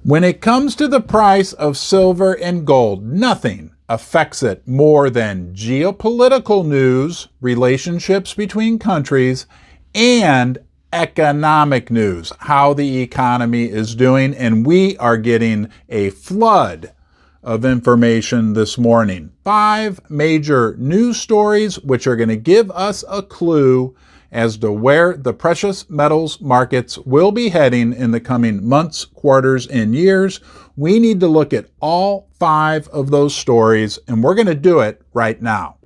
When it comes to the price of silver and gold, nothing affects it more than geopolitical news, relationships between countries, and economic news, how the economy is doing. And we are getting a flood of information this morning. 5 major news stories which are going to give us a clue as to where the precious metals markets will be heading in the coming months, quarters, and years. We need to look at all 5 of those stories, and we're going to do it right now.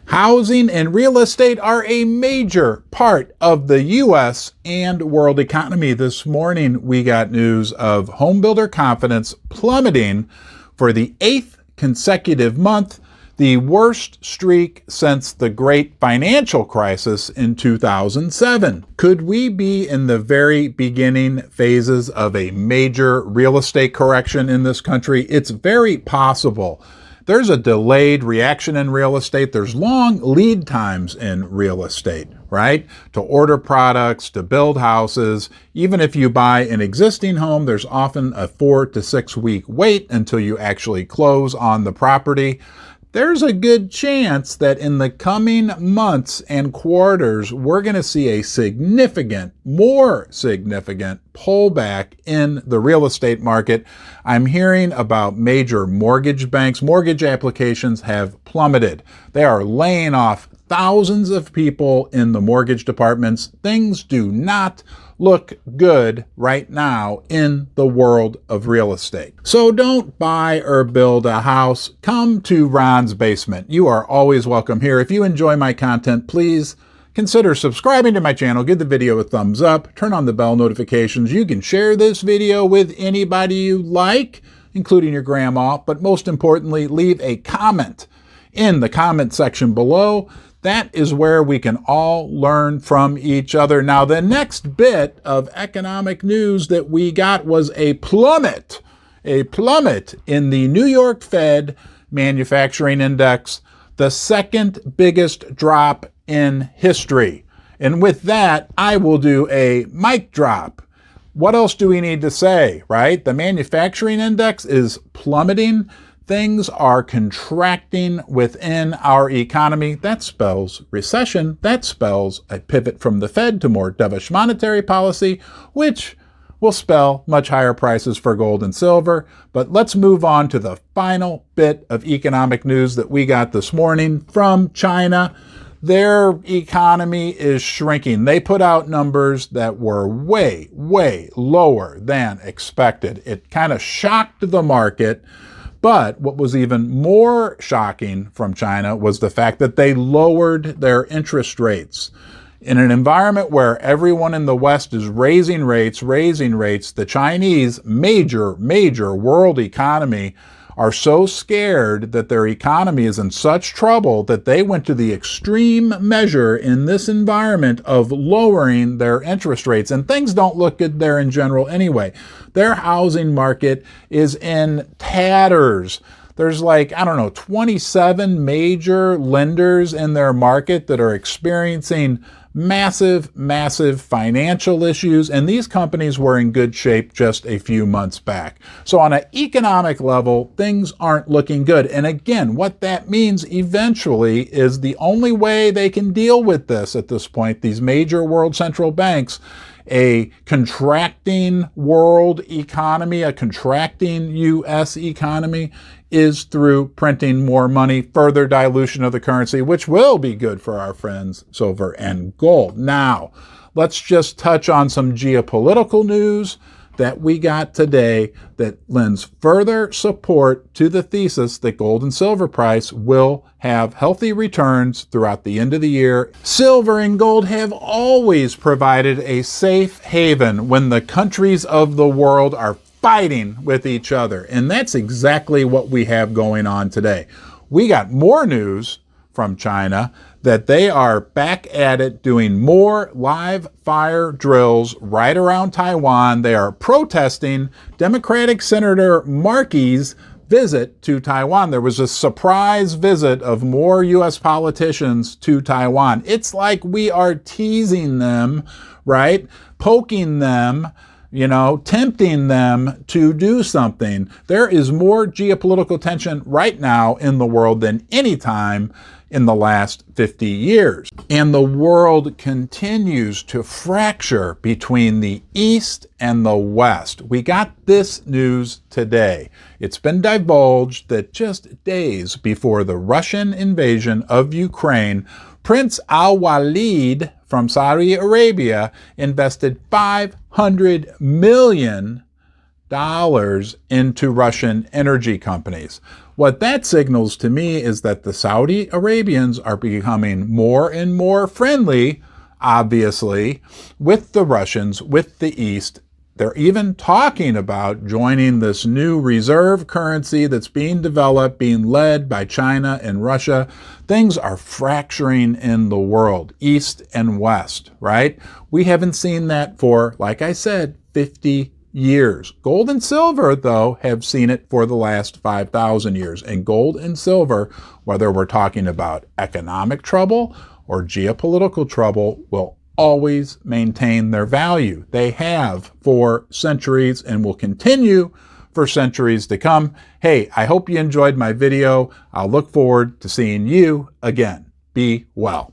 Housing and real estate are a major part of the U.S. and world economy. This morning, we got news of home builder confidence plummeting for the 8th consecutive month, the worst streak since the great financial crisis in 2007. Could we be in the very beginning phases of a major real estate correction in this country? It's very possible. There's a delayed reaction in real estate. There's long lead times in real estate, right? To order products, to build houses. Even if you buy an existing home, there's often a 4 to 6 week wait until you actually close on the property. There's a good chance that in the coming months and quarters, we're going to see a more significant pullback in the real estate market. I'm hearing about major mortgage banks. Mortgage applications have plummeted. They are laying off thousands of people in the mortgage departments. Things do not look good right now in the world of real estate. So don't buy or build a house. Come to Ron's Basement. You are always welcome here. If you enjoy my content, please consider subscribing to my channel. Give the video a thumbs up. Turn on the bell notifications. You can share this video with anybody you like, including your grandma. But most importantly, leave a comment in the comment section below. That is where we can all learn from each other. Now, the next bit of economic news that we got was a plummet in the New York Fed Manufacturing Index, the second biggest drop in history. And with that, I will do a mic drop. What else do we need to say, right? The manufacturing index is plummeting. Things are contracting within our economy. That spells recession. That spells a pivot from the Fed to more dovish monetary policy, which will spell much higher prices for gold and silver. But let's move on to the final bit of economic news that we got this morning from China. Their economy is shrinking. They put out numbers that were way, way lower than expected. It kind of shocked the market. But what was even more shocking from China was the fact that they lowered their interest rates. In an environment where everyone in the West is raising rates, the Chinese, major world economy, are so scared that their economy is in such trouble that they went to the extreme measure in this environment of lowering their interest rates. And things don't look good there in general anyway. Their housing market is in tatters. There's 27 major lenders in their market that are experiencing massive financial issues, and these companies were in good shape just a few months back. So on an economic level, things aren't looking good. And again, what that means eventually is the only way they can deal with this at this point, these major world central banks, a contracting world economy, a contracting U.S. economy, is through printing more money, further dilution of the currency, which will be good for our friends silver and gold. Now, let's just touch on some geopolitical news that we got today that lends further support to the thesis that gold and silver price will have healthy returns throughout the end of the year. Silver and gold have always provided a safe haven when the countries of the world are fighting with each other. And that's exactly what we have going on today. We got more news from China that they are back at it doing more live fire drills right around Taiwan. They are protesting Democratic Senator Markey's visit to Taiwan. There was a surprise visit of more U.S. politicians to Taiwan. It's like we are teasing them, right? Poking them, tempting them to do something. There is more geopolitical tension right now in the world than any time in the last 50 years. And the world continues to fracture between the East and the West. We got this news today. It's been divulged that just days before the Russian invasion of Ukraine, Prince Al-Walid from Saudi Arabia invested $500 million into Russian energy companies. What that signals to me is that the Saudi Arabians are becoming more and more friendly, obviously, with the Russians, with the East. They're even talking about joining this new reserve currency that's being developed, being led by China and Russia. Things are fracturing in the world, East and West, right? We haven't seen that for, like I said, 50 years. Gold and silver, though, have seen it for the last 5,000 years. And gold and silver, whether we're talking about economic trouble or geopolitical trouble, will always maintain their value. They have for centuries and will continue for centuries to come. Hey, I hope you enjoyed my video. I'll look forward to seeing you again. Be well.